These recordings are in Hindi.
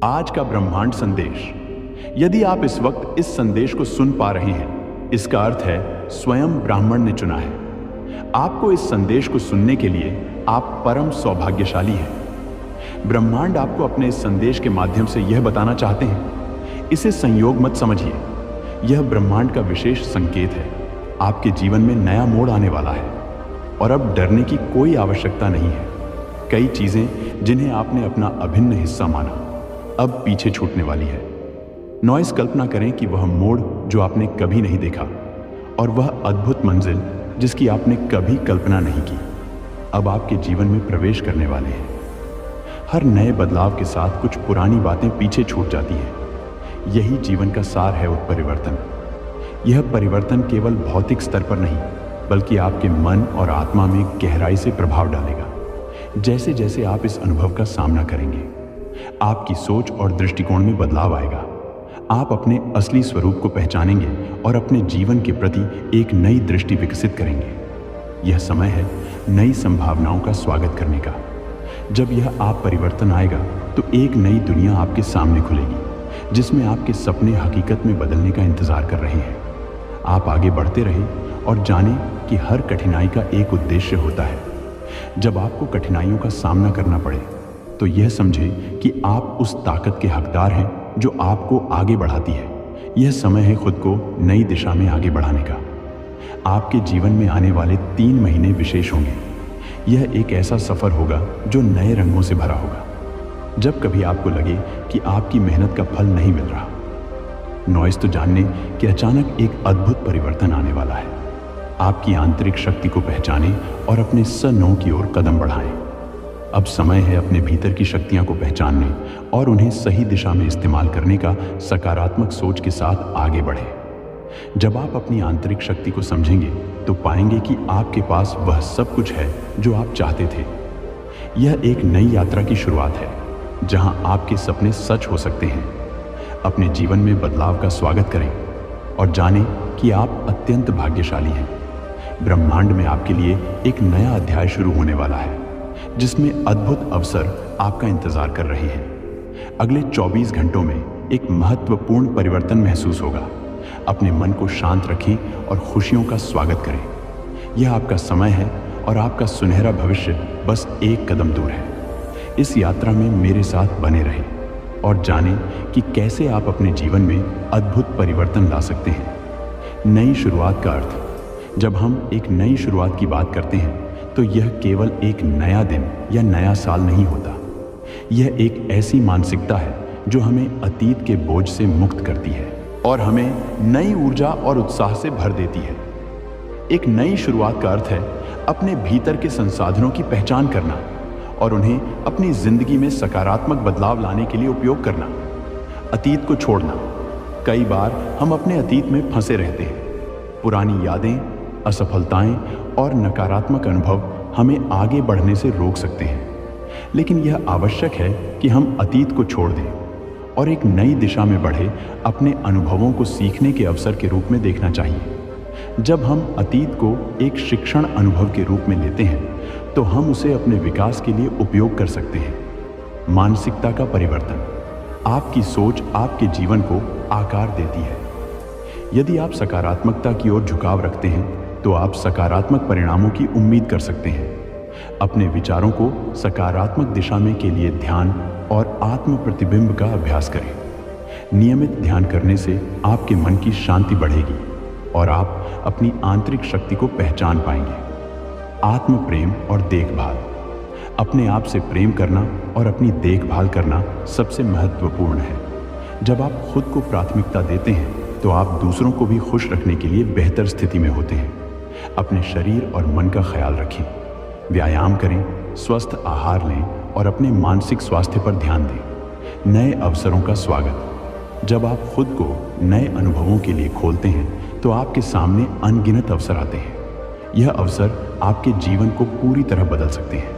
आज का ब्रह्मांड संदेश। यदि आप इस वक्त इस संदेश को सुन पा रहे हैं, इसका अर्थ है स्वयं ब्राह्मण ने चुना है आपको। इस संदेश को सुनने के लिए आप परम सौभाग्यशाली हैं। ब्रह्मांड आपको अपने इस संदेश के माध्यम से यह बताना चाहते हैं। इसे संयोग मत समझिए, यह ब्रह्मांड का विशेष संकेत है। आपके जीवन में नया मोड़ आने वाला है और अब डरने की कोई आवश्यकता नहीं है। कई चीजें जिन्हें आपने अपना अभिन्न हिस्सा माना, अब पीछे छूटने वाली है। नॉइस कल्पना करें कि वह मोड़ जो आपने कभी नहीं देखा और वह अद्भुत मंजिल जिसकी आपने कभी कल्पना नहीं की, अब आपके जीवन में प्रवेश करने वाले हैं। हर नए बदलाव के साथ कुछ पुरानी बातें पीछे छूट जाती हैं। यही जीवन का सार है उत्परिवर्तन। यह परिवर्तन केवल भौतिक स्तर पर नहीं, बल्कि आपके मन और आत्मा में गहराई से प्रभाव डालेगा। जैसे जैसे आप इस अनुभव का सामना करेंगे, आपकी सोच और दृष्टिकोण में बदलाव आएगा। आप अपने असली स्वरूप को पहचानेंगे और अपने जीवन के प्रति एक नई दृष्टि विकसित करेंगे। यह समय है नई संभावनाओं का स्वागत करने का। जब यह आप परिवर्तन आएगा तो एक नई दुनिया आपके सामने खुलेगी, जिसमें आपके सपने हकीकत में बदलने का इंतजार कर रहे हैं। आप आगे बढ़ते रहें और जानें कि हर कठिनाई का एक उद्देश्य होता है। जब आपको कठिनाइयों का सामना करना पड़े तो यह समझें कि आप उस ताकत के हकदार हैं जो आपको आगे बढ़ाती है। यह समय है खुद को नई दिशा में आगे बढ़ाने का। आपके जीवन में आने वाले 3 महीने विशेष होंगे। यह एक ऐसा सफर होगा जो नए रंगों से भरा होगा। जब कभी आपको लगे कि आपकी मेहनत का फल नहीं मिल रहा, नॉइस तो जानने कि अचानक एक अद्भुत परिवर्तन आने वाला है। आपकी आंतरिक शक्ति को पहचानें और अपने स-9 की ओर कदम बढ़ाएं। अब समय है अपने भीतर की शक्तियां को पहचानने और उन्हें सही दिशा में इस्तेमाल करने का सकारात्मक सोच के साथ आगे बढ़ें। जब आप अपनी आंतरिक शक्ति को समझेंगे तो पाएंगे कि आपके पास वह सब कुछ है जो आप चाहते थे। यह एक नई यात्रा की शुरुआत है, जहां आपके सपने सच हो सकते हैं। अपने जीवन में बदलाव का स्वागत करें और जानें कि आप अत्यंत भाग्यशाली हैं। ब्रह्मांड में आपके लिए एक नया अध्याय शुरू होने वाला है, जिसमें अद्भुत अवसर आपका इंतजार कर रहे हैं। अगले 24 घंटों में एक महत्वपूर्ण परिवर्तन महसूस होगा। अपने मन को शांत रखें और खुशियों का स्वागत करें। यह आपका समय है और आपका सुनहरा भविष्य बस एक कदम दूर है। इस यात्रा में मेरे साथ बने रहें और जानें कि कैसे आप अपने जीवन में अद्भुत परिवर्तन ला सकते हैं। नई शुरुआत का अर्थ, जब हम एक नई शुरुआत की बात करते हैं तो यह केवल एक नया दिन या नया साल नहीं होता। यह एक ऐसी मानसिकता है जो हमें अतीत के बोझ से मुक्त करती है और हमें नई ऊर्जा और उत्साह से भर देती है। एक नई शुरुआत का अर्थ है अपने भीतर के संसाधनों की पहचान करना और उन्हें अपनी जिंदगी में सकारात्मक बदलाव लाने के लिए उपयोग करना। अतीत को छोड़ना। कई बार हम अपने अतीत में फंसे रहते हैं। पुरानी यादें, असफलताएं और नकारात्मक अनुभव हमें आगे बढ़ने से रोक सकते हैं। लेकिन यह आवश्यक है कि हम अतीत को छोड़ दें और एक नई दिशा में बढ़े। अपने अनुभवों को सीखने के अवसर के रूप में देखना चाहिए। जब हम अतीत को एक शिक्षण अनुभव के रूप में लेते हैं तो हम उसे अपने विकास के लिए उपयोग कर सकते हैं। मानसिकता का परिवर्तन। आपकी सोच आपके जीवन को आकार देती है। यदि आप सकारात्मकता की ओर झुकाव रखते हैं तो आप सकारात्मक परिणामों की उम्मीद कर सकते हैं। अपने विचारों को सकारात्मक दिशा में के लिए ध्यान और आत्म प्रतिबिंब का अभ्यास करें। नियमित ध्यान करने से आपके मन की शांति बढ़ेगी और आप अपनी आंतरिक शक्ति को पहचान पाएंगे। आत्म प्रेम और देखभाल। अपने आप से प्रेम करना और अपनी देखभाल करना सबसे महत्वपूर्ण है। जब आप खुद को प्राथमिकता देते हैं तो आप दूसरों को भी खुश रखने के लिए बेहतर स्थिति में होते हैं। अपने शरीर और मन का ख्याल रखें। व्यायाम करें, स्वस्थ आहार लें और अपने मानसिक स्वास्थ्य पर ध्यान दें। नए अवसरों का स्वागत। जब आप खुद को नए अनुभवों के लिए खोलते हैं तो आपके सामने अनगिनत अवसर आते हैं। यह अवसर आपके जीवन को पूरी तरह बदल सकते हैं।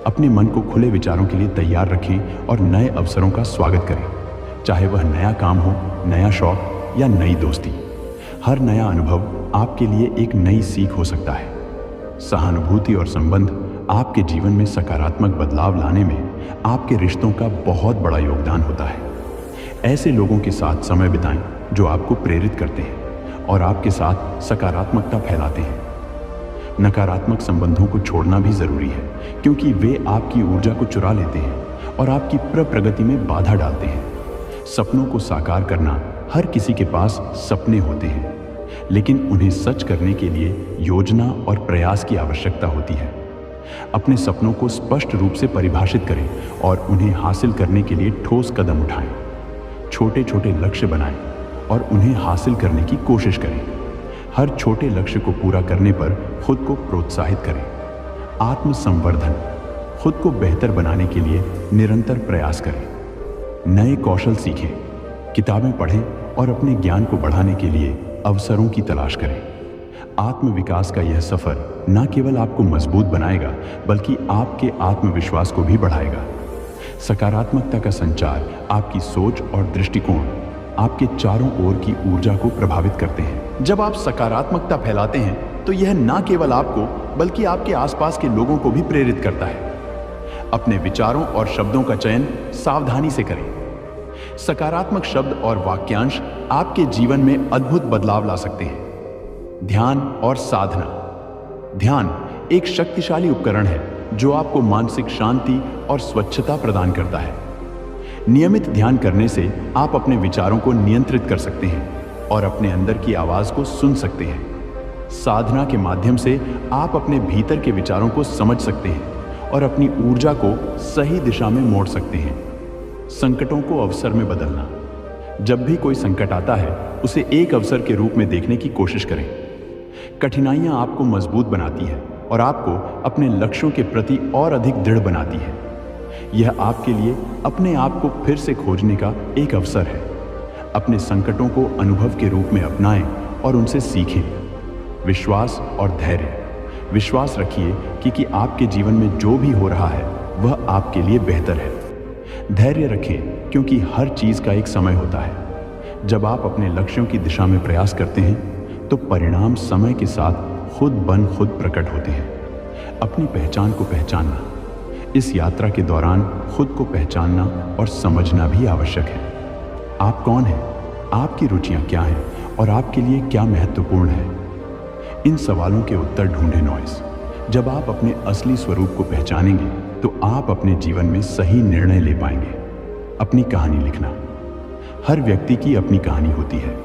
अपने मन को खुले विचारों के लिए तैयार रखें और नए अवसरों का स्वागत करें। चाहे वह नया काम हो, नया शौक या नई दोस्ती। हर नया अनुभव आपके लिए एक नई सीख हो सकता है। सहानुभूति और संबंध आपके जीवन में सकारात्मक बदलाव लाने में आपके रिश्तों का बहुत बड़ा योगदान होता है। ऐसे लोगों के साथ समय बिताएं जो आपको प्रेरित करते हैं और आपके साथ सकारात्मकता फैलाते हैं। नकारात्मक संबंधों को छोड़ना भी जरूरी है, क्योंकि वे आपकी ऊर्जा को चुरा लेते हैं और आपकी प्रगति में बाधा डालते हैं। सपनों को साकार करना, हर किसी के पास सपने होते हैं, लेकिन उन्हें सच करने के लिए योजना और प्रयास की आवश्यकता होती है। अपने सपनों को स्पष्ट रूप से परिभाषित करें और उन्हें हासिल करने के लिए ठोस कदम उठाएं। छोटे छोटे लक्ष्य बनाएं और उन्हें हासिल करने की कोशिश करें। हर छोटे लक्ष्य को पूरा करने पर खुद को प्रोत्साहित करें। आत्मसंवर्धन, खुद को बेहतर बनाने के लिए निरंतर प्रयास करें। नए कौशल सीखें, किताबें पढ़ें और अपने ज्ञान को बढ़ाने के लिए अवसरों की तलाश करें। आत्मविकास का यह सफर न केवल आपको मजबूत बनाएगा, बल्कि आपके आत्मविश्वास को भी बढ़ाएगा। सकारात्मकता का संचार, आपकी सोच और दृष्टिकोण आपके चारों ओर की ऊर्जा को प्रभावित करते हैं। जब आप सकारात्मकता फैलाते हैं तो यह न केवल आपको बल्कि आपके आसपास के लोगों को भी प्रेरित करता है। अपने विचारों और शब्दों का चयन सावधानी से करें। सकारात्मक शब्द और वाक्यांश आपके जीवन में अद्भुत बदलाव ला सकते हैं। ध्यान और साधना। ध्यान एक शक्तिशाली उपकरण है जो आपको मानसिक शांति और स्वच्छता प्रदान करता है। नियमित ध्यान करने से आप अपने विचारों को नियंत्रित कर सकते हैं और अपने अंदर की आवाज को सुन सकते हैं। साधना के माध्यम से आप अपने भीतर के विचारों को समझ सकते हैं और अपनी ऊर्जा को सही दिशा में मोड़ सकते हैं। संकटों को अवसर में बदलना। जब भी कोई संकट आता है, उसे एक अवसर के रूप में देखने की कोशिश करें। कठिनाइयां आपको मजबूत बनाती है और आपको अपने लक्ष्यों के प्रति और अधिक दृढ़ बनाती है। यह आपके लिए अपने आप को फिर से खोजने का एक अवसर है। अपने संकटों को अनुभव के रूप में अपनाएं और उनसे सीखें। विश्वास और धैर्य। विश्वास रखिए कि आपके जीवन में जो भी हो रहा है वह आपके लिए बेहतर है। धैर्य रखें, क्योंकि हर चीज का एक समय होता है। जब आप अपने लक्ष्यों की दिशा में प्रयास करते हैं तो परिणाम समय के साथ खुद ब खुद प्रकट होते हैं। अपनी पहचान को पहचानना। इस यात्रा के दौरान खुद को पहचानना और समझना भी आवश्यक है। आप कौन हैं, आपकी रुचियां क्या हैं और आपके लिए क्या महत्वपूर्ण है। इन सवालों के उत्तर ढूंढें नॉइस। जब आप अपने असली स्वरूप को पहचानेंगे तो आप अपने जीवन में सही निर्णय ले पाएंगे। अपनी कहानी लिखना। हर व्यक्ति की अपनी कहानी होती है।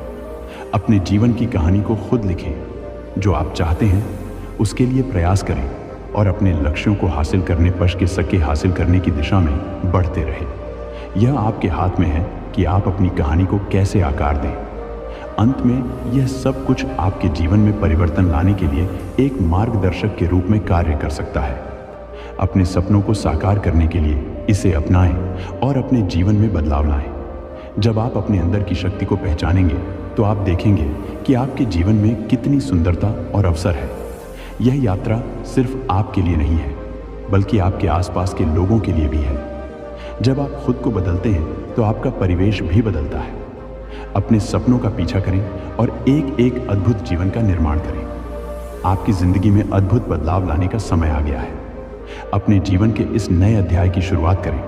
अपने जीवन की कहानी को खुद लिखें। जो आप चाहते हैं उसके लिए प्रयास करें और अपने लक्ष्यों को हासिल करने के सके हासिल करने की दिशा में बढ़ते रहें। यह आपके हाथ में है कि आप अपनी कहानी को कैसे आकार दें। अंत में यह सब कुछ आपके जीवन में परिवर्तन लाने के लिए एक मार्गदर्शक के रूप में कार्य कर सकता है। अपने सपनों को साकार करने के लिए इसे अपनाएं और अपने जीवन में बदलाव लाएं। जब आप अपने अंदर की शक्ति को पहचानेंगे तो आप देखेंगे कि आपके जीवन में कितनी सुंदरता और अवसर है। यह यात्रा सिर्फ आपके लिए नहीं है, बल्कि आपके आसपास के लोगों के लिए भी है। जब आप खुद को बदलते हैं तो आपका परिवेश भी बदलता है। अपने सपनों का पीछा करें और एक एक अद्भुत जीवन का निर्माण करें। आपकी जिंदगी में अद्भुत बदलाव लाने का समय आ गया है। अपने जीवन के इस नए अध्याय की शुरुआत करें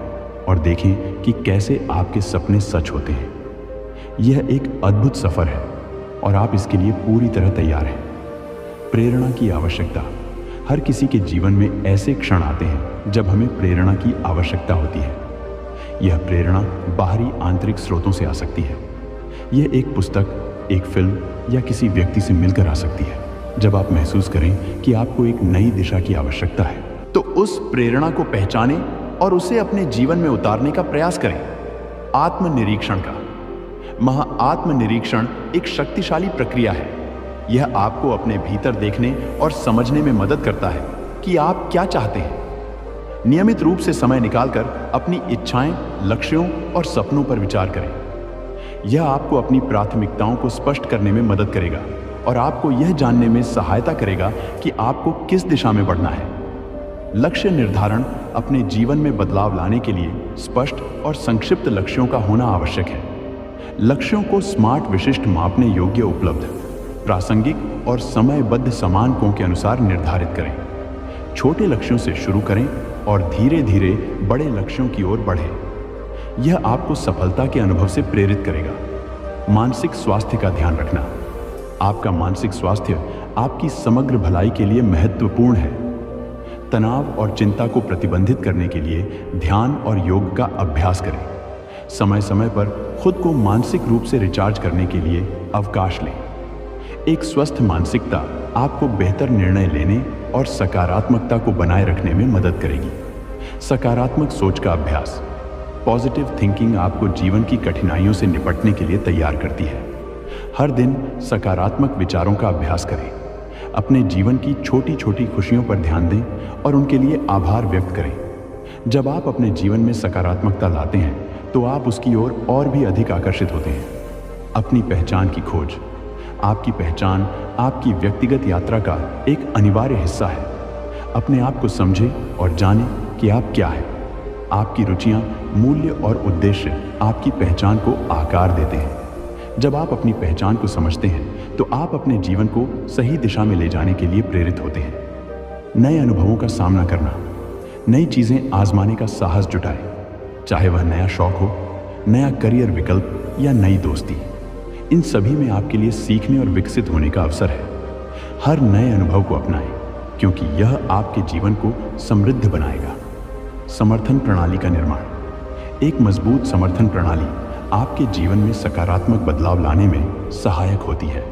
और देखें कि कैसे आपके सपने सच होते हैं। यह एक अद्भुत सफर है और आप इसके लिए पूरी तरह तैयार हैं। प्रेरणा की आवश्यकता। हर किसी के जीवन में ऐसे क्षण आते हैं जब हमें प्रेरणा की आवश्यकता होती है। यह प्रेरणा बाहरी आंतरिक स्रोतों से आ सकती है। यह एक पुस्तक, एक फिल्म या किसी व्यक्ति से मिलकर आ सकती है। जब आप महसूस करें कि आपको एक नई दिशा की आवश्यकता है तो उस प्रेरणा को पहचानें और उसे अपने जीवन में उतारने का प्रयास करें। आत्मनिरीक्षण का। आत्मनिरीक्षण एक शक्तिशाली प्रक्रिया है। यह आपको अपने भीतर देखने और समझने में मदद करता है कि आप क्या चाहते हैं। नियमित रूप से समय निकालकर अपनी इच्छाएं, लक्ष्यों और सपनों पर विचार करें। यह आपको अपनी प्राथमिकताओं को स्पष्ट करने में मदद करेगा और आपको यह जानने में सहायता करेगा कि आपको किस दिशा में बढ़ना है। लक्ष्य निर्धारण। अपने जीवन में बदलाव लाने के लिए स्पष्ट और संक्षिप्त लक्ष्यों का होना आवश्यक है। लक्ष्यों को स्मार्ट, विशिष्ट, मापने योग्य, उपलब्ध, प्रासंगिक और समयबद्ध समानकों के अनुसार निर्धारित करें। छोटे लक्ष्यों से शुरू करें और धीरे धीरे बड़े लक्ष्यों की ओर बढ़ें। यह आपको सफलता के अनुभव से प्रेरित करेगा। मानसिक स्वास्थ्य का ध्यान रखना। आपका मानसिक स्वास्थ्य आपकी समग्र भलाई के लिए महत्वपूर्ण है। तनाव और चिंता को प्रतिबंधित करने के लिए ध्यान और योग का अभ्यास करें। समय समय पर खुद को मानसिक रूप से रिचार्ज करने के लिए अवकाश लें। एक स्वस्थ मानसिकता आपको बेहतर निर्णय लेने और सकारात्मकता को बनाए रखने में मदद करेगी। सकारात्मक सोच का अभ्यास। पॉजिटिव थिंकिंग आपको जीवन की कठिनाइयों से निपटने के लिए तैयार करती है। हर दिन सकारात्मक विचारों का अभ्यास करें। अपने जीवन की छोटी छोटी खुशियों पर ध्यान दें और उनके लिए आभार व्यक्त करें। जब आप अपने जीवन में सकारात्मकता लाते हैं तो आप उसकी ओर और भी अधिक आकर्षित होते हैं। अपनी पहचान की खोज। आपकी पहचान आपकी व्यक्तिगत यात्रा का एक अनिवार्य हिस्सा है। अपने आप को समझें और जानें कि आप क्या हैं। आपकी रुचियां, मूल्य और उद्देश्य आपकी पहचान को आकार देते हैं। जब आप अपनी पहचान को समझते हैं तो आप अपने जीवन को सही दिशा में ले जाने के लिए प्रेरित होते हैं। नए अनुभवों का सामना करना। नई चीजें आजमाने का साहस जुटाएं, चाहे वह नया शौक हो, नया करियर विकल्प या नई दोस्ती। इन सभी में आपके लिए सीखने और विकसित होने का अवसर है। हर नए अनुभव को अपनाएं, क्योंकि यह आपके जीवन को समृद्ध बनाएगा। समर्थन प्रणाली का निर्माण। एक मजबूत समर्थन प्रणाली आपके जीवन में सकारात्मक बदलाव लाने में सहायक होती है।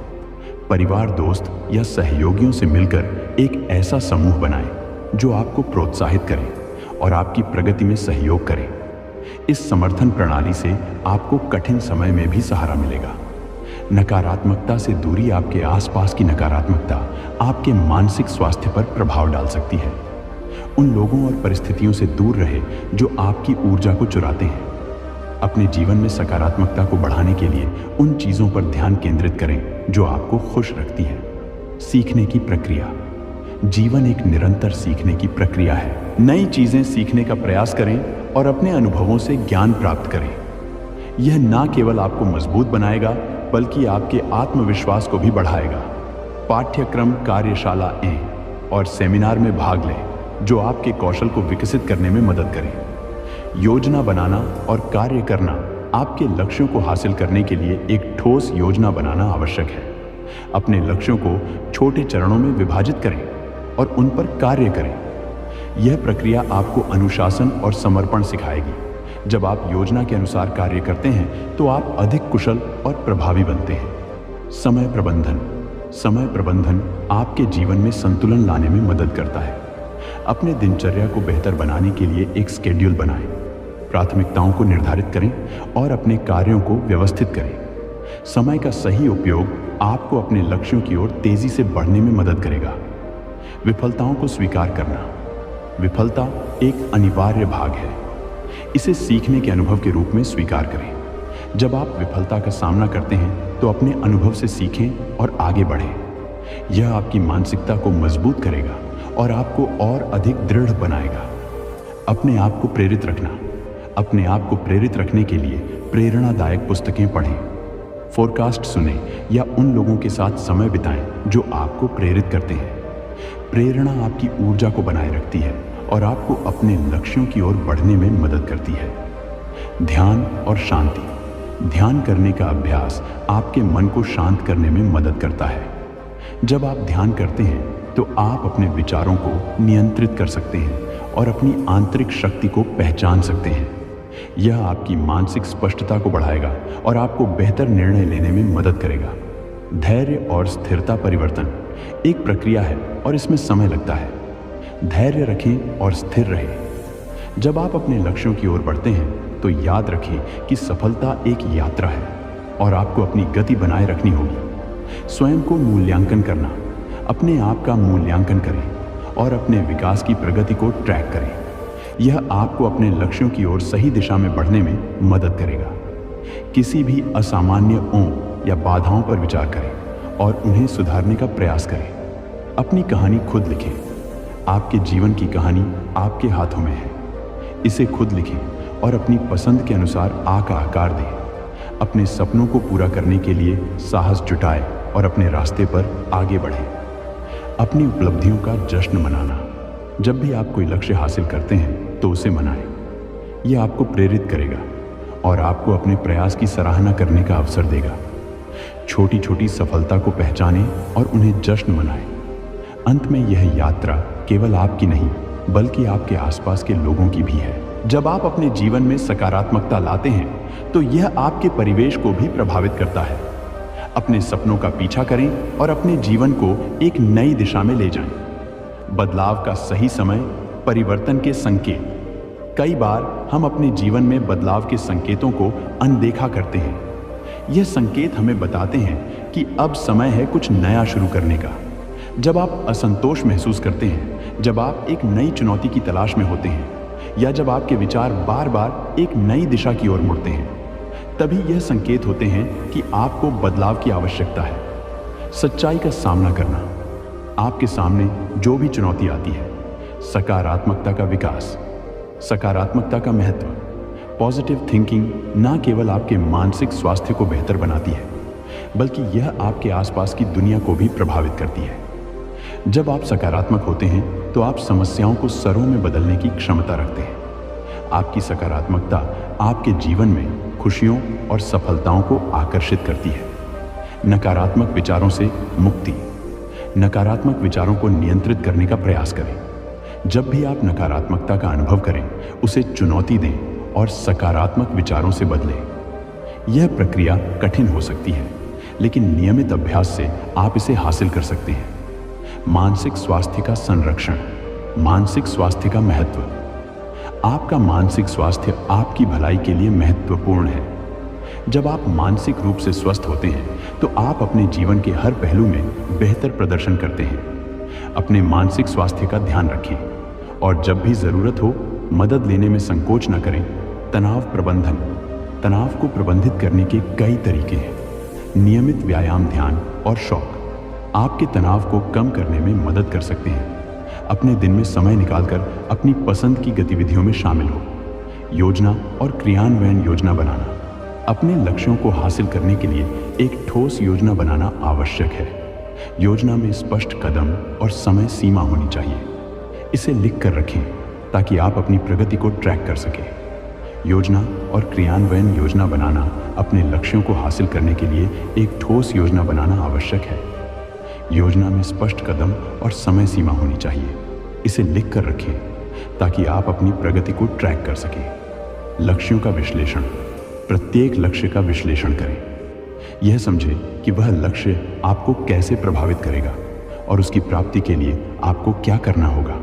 परिवार, दोस्त या सहयोगियों से मिलकर एक ऐसा समूह बनाएं जो आपको प्रोत्साहित करे और आपकी प्रगति में सहयोग करे। इस समर्थन प्रणाली से आपको कठिन समय में भी सहारा मिलेगा। नकारात्मकता से दूरी। आपके आसपास की नकारात्मकता आपके मानसिक स्वास्थ्य पर प्रभाव डाल सकती है। उन लोगों और परिस्थितियों से दूर रहे जो आपकी ऊर्जा को चुराते हैं। अपने जीवन में सकारात्मकता को बढ़ाने के लिए उन चीजों पर ध्यान केंद्रित करें जो आपको खुश रखती है। सीखने की प्रक्रिया। जीवन एक निरंतर सीखने की प्रक्रिया है। नई चीजें सीखने का प्रयास करें और अपने अनुभवों से ज्ञान प्राप्त करें। यह न केवल आपको मजबूत बनाएगा बल्कि आपके आत्मविश्वास को भी बढ़ाएगा। पाठ्यक्रम, कार्यशालाएं और सेमिनार में भाग लें जो आपके कौशल को विकसित करने में मदद करें। योजना बनाना और कार्य करना। आपके लक्ष्यों को हासिल करने के लिए एक ठोस योजना बनाना आवश्यक है। अपने लक्ष्यों को छोटे चरणों में विभाजित करें और उन पर कार्य करें। यह प्रक्रिया आपको अनुशासन और समर्पण सिखाएगी। जब आप योजना के अनुसार कार्य करते हैं तो आप अधिक कुशल और प्रभावी बनते हैं। समय प्रबंधन। समय प्रबंधन आपके जीवन में संतुलन लाने में मदद करता है। अपने दिनचर्या को बेहतर बनाने के लिए एक शेड्यूल बनाएं। प्राथमिकताओं को निर्धारित करें और अपने कार्यों को व्यवस्थित करें। समय का सही उपयोग आपको अपने लक्ष्यों की ओर तेजी से बढ़ने में मदद करेगा। विफलताओं को स्वीकार करना। विफलता एक अनिवार्य भाग है। इसे सीखने के अनुभव के रूप में स्वीकार करें। जब आप विफलता का सामना करते हैं तो अपने अनुभव से सीखें और आगे बढ़ें। यह आपकी मानसिकता को मजबूत करेगा और आपको और अधिक दृढ़ बनाएगा। अपने आप को प्रेरित रखना। अपने आप को प्रेरित रखने के लिए प्रेरणादायक पुस्तकें पढ़ें, फोरकास्ट सुनें या उन लोगों के साथ समय बिताएं जो आपको प्रेरित करते हैं। प्रेरणा आपकी ऊर्जा को बनाए रखती है और आपको अपने लक्ष्यों की ओर बढ़ने में मदद करती है। ध्यान और शांति। ध्यान करने का अभ्यास आपके मन को शांत करने में मदद करता है। जब आप ध्यान करते हैं तो आप अपने विचारों को नियंत्रित कर सकते हैं और अपनी आंतरिक शक्ति को पहचान सकते हैं। यह आपकी मानसिक स्पष्टता को बढ़ाएगा और आपको बेहतर निर्णय लेने में मदद करेगा। धैर्य और स्थिरता परिवर्तन एक प्रक्रिया है और इसमें समय लगता है। धैर्य रखें और स्थिर रहें। जब आप अपने लक्ष्यों की ओर बढ़ते हैं तो याद रखें कि सफलता एक यात्रा है और आपको अपनी गति बनाए रखनी होगी। स्वयं को मूल्यांकन करना। अपने आप का मूल्यांकन करें और अपने विकास की प्रगति को ट्रैक करें। यह आपको अपने लक्ष्यों की ओर सही दिशा में बढ़ने में मदद करेगा। किसी भी असामान्यों या बाधाओं पर विचार करें और उन्हें सुधारने का प्रयास करें। अपनी कहानी खुद लिखें। आपके जीवन की कहानी आपके हाथों में है। इसे खुद लिखें और अपनी पसंद के अनुसार आकार दें। अपने सपनों को पूरा करने के लिए साहस जुटाएं और अपने रास्ते पर आगे बढ़ें। अपनी उपलब्धियों का जश्न मनाना। जब भी आप कोई लक्ष्य हासिल करते हैं तो उसे मनाएं। यह आपको प्रेरित करेगा और आपको अपने प्रयास की सराहना करने का अवसर देगा। छोटी छोटी सफलता को पहचानें और उन्हें जश्न मनाएं। अंत में यह यात्रा केवल आपकी नहीं बल्कि आपके आसपास के लोगों की भी है। जब आप अपने जीवन में सकारात्मकता लाते हैं तो यह आपके परिवेश को भी प्रभावित करता है। अपने सपनों का पीछा करें और अपने जीवन को एक नई दिशा में ले जाएं। बदलाव का सही समय, परिवर्तन के संकेत। कई बार हम अपने जीवन में बदलाव के संकेतों को अनदेखा करते हैं। यह संकेत हमें बताते हैं कि अब समय है कुछ नया शुरू करने का। जब आप असंतोष महसूस करते हैं, जब आप एक नई चुनौती की तलाश में होते हैं या जब आपके विचार बार बार एक नई दिशा की ओर मुड़ते हैं, तभी यह संकेत होते हैं कि आपको बदलाव की आवश्यकता है। सच्चाई का सामना करना। आपके सामने जो भी चुनौती आती है, सकारात्मकता का विकास, सकारात्मकता का महत्व। पॉजिटिव थिंकिंग न केवल आपके मानसिक स्वास्थ्य को बेहतर बनाती है बल्कि यह आपके आसपास की दुनिया को भी प्रभावित करती है। जब आप सकारात्मक होते हैं तो आप समस्याओं को सरों में बदलने की क्षमता रखते हैं। आपकी सकारात्मकता आपके जीवन में खुशियों और सफलताओं को आकर्षित करती है। नकारात्मक विचारों से मुक्ति। नकारात्मक विचारों को नियंत्रित करने का प्रयास करें। जब भी आप नकारात्मकता का अनुभव करें, उसे चुनौती दें और सकारात्मक विचारों से बदलें। यह प्रक्रिया कठिन हो सकती है, लेकिन नियमित अभ्यास से आप इसे हासिल कर सकते हैं। मानसिक स्वास्थ्य का संरक्षण। मानसिक स्वास्थ्य का महत्व। आपका मानसिक स्वास्थ्य आपकी भलाई के लिए महत्वपूर्ण है। जब आप मानसिक रूप से स्वस्थ होते हैं तो आप अपने जीवन के हर पहलू में बेहतर प्रदर्शन करते हैं। अपने मानसिक स्वास्थ्य का ध्यान रखें और जब भी जरूरत हो मदद लेने में संकोच न करें। तनाव प्रबंधन। तनाव को प्रबंधित करने के कई तरीके हैं। नियमित व्यायाम, ध्यान और शौक आपके तनाव को कम करने में मदद कर सकते हैं। अपने दिन में समय निकालकर अपनी पसंद की गतिविधियों में शामिल हो। योजना और क्रियान्वयन योजना बनाना। अपने लक्ष्यों को हासिल करने के लिए एक ठोस योजना बनाना आवश्यक है। योजना में स्पष्ट कदम और समय सीमा होनी चाहिए। इसे लिख कर रखें ताकि आप अपनी प्रगति को ट्रैक कर सकें। योजना और क्रियान्वयन योजना बनाना अपने लक्ष्यों को हासिल करने के लिए एक ठोस योजना बनाना आवश्यक है। योजना में स्पष्ट कदम और समय सीमा होनी चाहिए। इसे लिख कर रखें ताकि आप अपनी प्रगति को ट्रैक कर सकें। लक्ष्यों का विश्लेषण। प्रत्येक लक्ष्य का विश्लेषण करें। यह समझें कि वह लक्ष्य आपको कैसे प्रभावित करेगा और उसकी प्राप्ति के लिए आपको क्या करना होगा।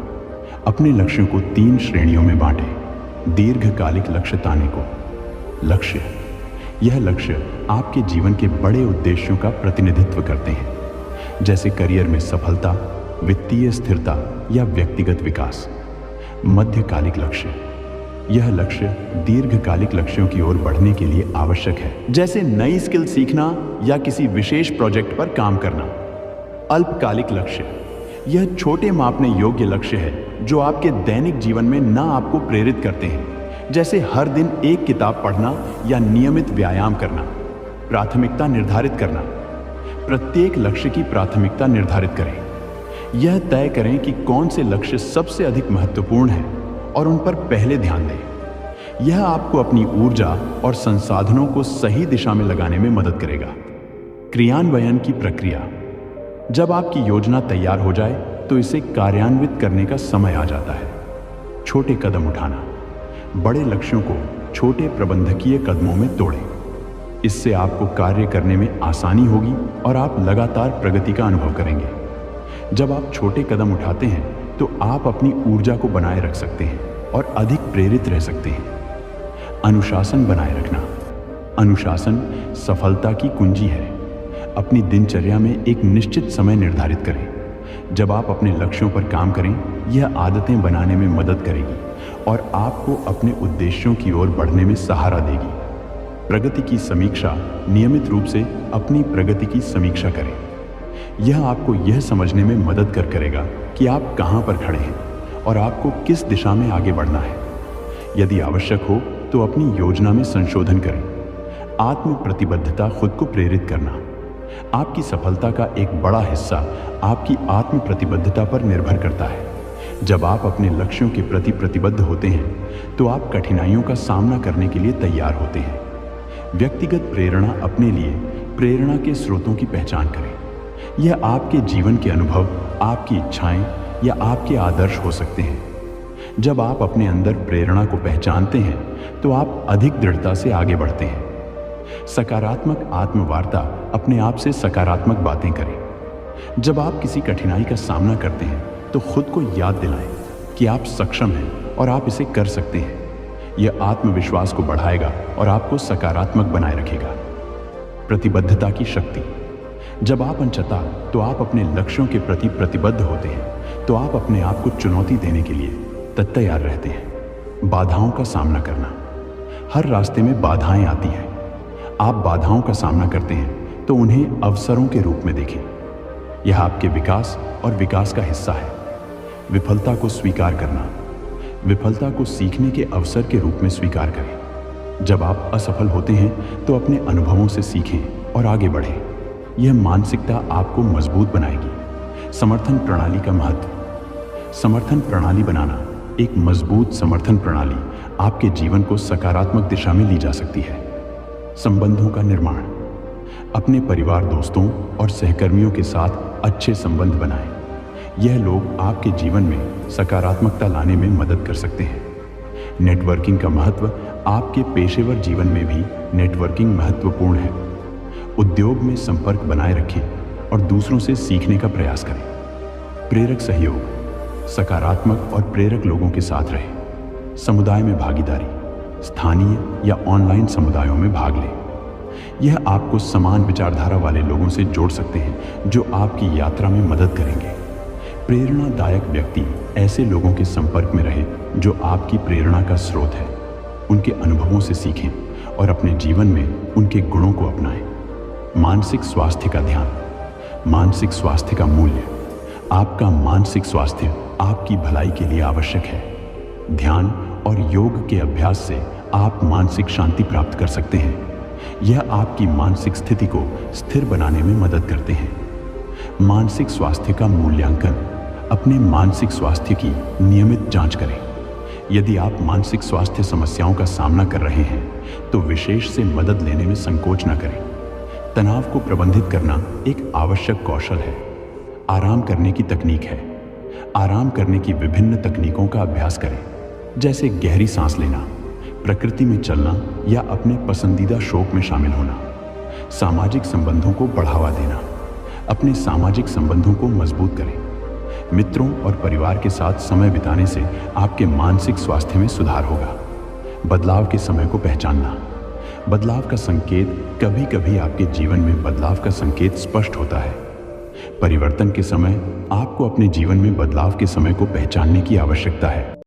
अपने लक्ष्यों को 3 श्रेणियों में बांटें। दीर्घकालिक लक्ष्य ताने को। लक्ष्य। यह लक्ष्य आपके जीवन के बड़े उद्देश्यों का प्रतिनिधित्व करते हैं, जैसे करियर में सफलता, वित्तीय स्थिरता या व्यक्तिगत विकास। मध्यकालिक लक्ष्य। यह लक्ष्य दीर्घकालिक लक्ष्यों की ओर बढ़ने के लिए आवश्यक है, जैसे नई स्किल सीखना या किसी विशेष प्रोजेक्ट पर काम करना। अल्पकालिक लक्ष्य। यह छोटे मापने योग्य लक्ष्य है जो आपके दैनिक जीवन में न आपको प्रेरित करते हैं, जैसे हर दिन एक किताब पढ़ना या नियमित व्यायाम करना। प्राथमिकता निर्धारित करना। प्रत्येक लक्ष्य की प्राथमिकता निर्धारित करें। यह तय करें कि कौन से लक्ष्य सबसे अधिक महत्वपूर्ण हैं और उन पर पहले ध्यान दें। यह आपको अपनी ऊर्जा और संसाधनों को सही दिशा में लगाने में मदद करेगा। क्रियान्वयन की प्रक्रिया। जब आपकी योजना तैयार हो जाए तो इसे कार्यान्वित करने का समय आ जाता है। छोटे कदम उठाना। बड़े लक्ष्यों को छोटे प्रबंधकीय कदमों में तोड़ें। इससे आपको कार्य करने में आसानी होगी और आप लगातार प्रगति का अनुभव करेंगे। जब आप छोटे कदम उठाते हैं तो आप अपनी ऊर्जा को बनाए रख सकते हैं और अधिक प्रेरित रह सकते हैं। अनुशासन बनाए रखना। अनुशासन सफलता की कुंजी है। अपनी दिनचर्या में एक निश्चित समय निर्धारित करें। जब आप अपने लक्ष्यों पर काम करें, यह आदतें बनाने में मदद करेगी और आपको अपने उद्देश्यों की ओर बढ़ने में सहारा देगी। प्रगति की समीक्षा। नियमित रूप से अपनी प्रगति की समीक्षा करें। यह आपको यह समझने में मदद करेगा कि आप कहां पर खड़े हैं और आपको किस दिशा में आगे बढ़ना है। यदि आवश्यक हो तो अपनी योजना में संशोधन करें। आत्म प्रतिबद्धता। खुद को प्रेरित करना। आपकी सफलता का एक बड़ा हिस्सा आपकी आत्म प्रतिबद्धता पर निर्भर करता है। जब आप अपने लक्ष्यों के प्रति प्रतिबद्ध होते हैं तो आप कठिनाइयों का सामना करने के लिए तैयार होते हैं। व्यक्तिगत प्रेरणा अपने लिए प्रेरणा के स्रोतों की पहचान करें। यह आपके जीवन के अनुभव, आपकी इच्छाएं या आपके आदर्श हो सकते हैं। जब आप अपने अंदर प्रेरणा को पहचानते हैं तो आप अधिक दृढ़ता से आगे बढ़ते हैं। सकारात्मक आत्मवार्ता अपने आप से सकारात्मक बातें करें। जब आप किसी कठिनाई का सामना करते हैं तो खुद को याद दिलाएं कि आप सक्षम हैं और आप इसे कर सकते हैं। यह आत्मविश्वास को बढ़ाएगा और आपको सकारात्मक बनाए रखेगा। प्रतिबद्धता की शक्ति। जब आप अनचता तो आप अपने लक्ष्यों के प्रति प्रतिबद्ध होते हैं तो आप अपने आप को चुनौती देने के लिए तैयार रहते हैं। बाधाओं का सामना करना। हर रास्ते में बाधाएं आती हैं। आप बाधाओं का सामना करते हैं तो उन्हें अवसरों के रूप में देखें। यह आपके विकास और विकास का हिस्सा है। विफलता को स्वीकार करना। विफलता को सीखने के अवसर के रूप में स्वीकार करें। जब आप असफल होते हैं तो अपने अनुभवों से सीखें और आगे बढ़ें। यह मानसिकता आपको मजबूत बनाएगी। समर्थन प्रणाली का महत्व। समर्थन प्रणाली बनाना। एक मजबूत समर्थन प्रणाली आपके जीवन को सकारात्मक दिशा में ले जा सकती है। संबंधों का निर्माण। अपने परिवार, दोस्तों और सहकर्मियों के साथ अच्छे संबंध बनाएं। यह लोग आपके जीवन में सकारात्मकता लाने में मदद कर सकते हैं। नेटवर्किंग का महत्व। आपके पेशेवर जीवन में भी नेटवर्किंग महत्वपूर्ण है। उद्योग में संपर्क बनाए रखें और दूसरों से सीखने का प्रयास करें। प्रेरक सहयोग। सकारात्मक और प्रेरक लोगों के साथ रहें। समुदाय में भागीदारी। स्थानीय या ऑनलाइन समुदायों में भाग लें। यह आपको समान विचारधारा वाले लोगों से जोड़ सकते हैं जो आपकी यात्रा में मदद करेंगे। प्रेरणादायक व्यक्ति ऐसे लोगों के संपर्क में रहे जो आपकी प्रेरणा का स्रोत है। उनके अनुभवों से सीखें और अपने जीवन में उनके गुणों को अपनाएं। मानसिक स्वास्थ्य का ध्यान। मानसिक स्वास्थ्य का मूल्य। आपका मानसिक स्वास्थ्य आपकी भलाई के लिए आवश्यक है। ध्यान और योग के अभ्यास से आप मानसिक शांति प्राप्त कर सकते हैं। यह आपकी मानसिक स्थिति को स्थिर बनाने में मदद करते हैं। मानसिक स्वास्थ्य का मूल्यांकन। अपने मानसिक स्वास्थ्य की नियमित जांच करें। यदि आप मानसिक स्वास्थ्य समस्याओं का सामना कर रहे हैं तो विशेष से मदद लेने में संकोच न करें। तनाव को प्रबंधित करना एक आवश्यक कौशल है। आराम करने की तकनीक है। आराम करने की विभिन्न तकनीकों का अभ्यास करें, जैसे गहरी सांस लेना, प्रकृति में चलना या अपने पसंदीदा शौक में शामिल होना। सामाजिक संबंधों को बढ़ावा देना। अपने सामाजिक संबंधों को मजबूत करें। मित्रों और परिवार के साथ समय बिताने से आपके मानसिक स्वास्थ्य में सुधार होगा। बदलाव के समय को पहचानना। बदलाव का संकेत। कभी कभी आपके जीवन में बदलाव का संकेत स्पष्ट होता है। परिवर्तन के समय आपको अपने जीवन में बदलाव के समय को पहचानने की आवश्यकता है।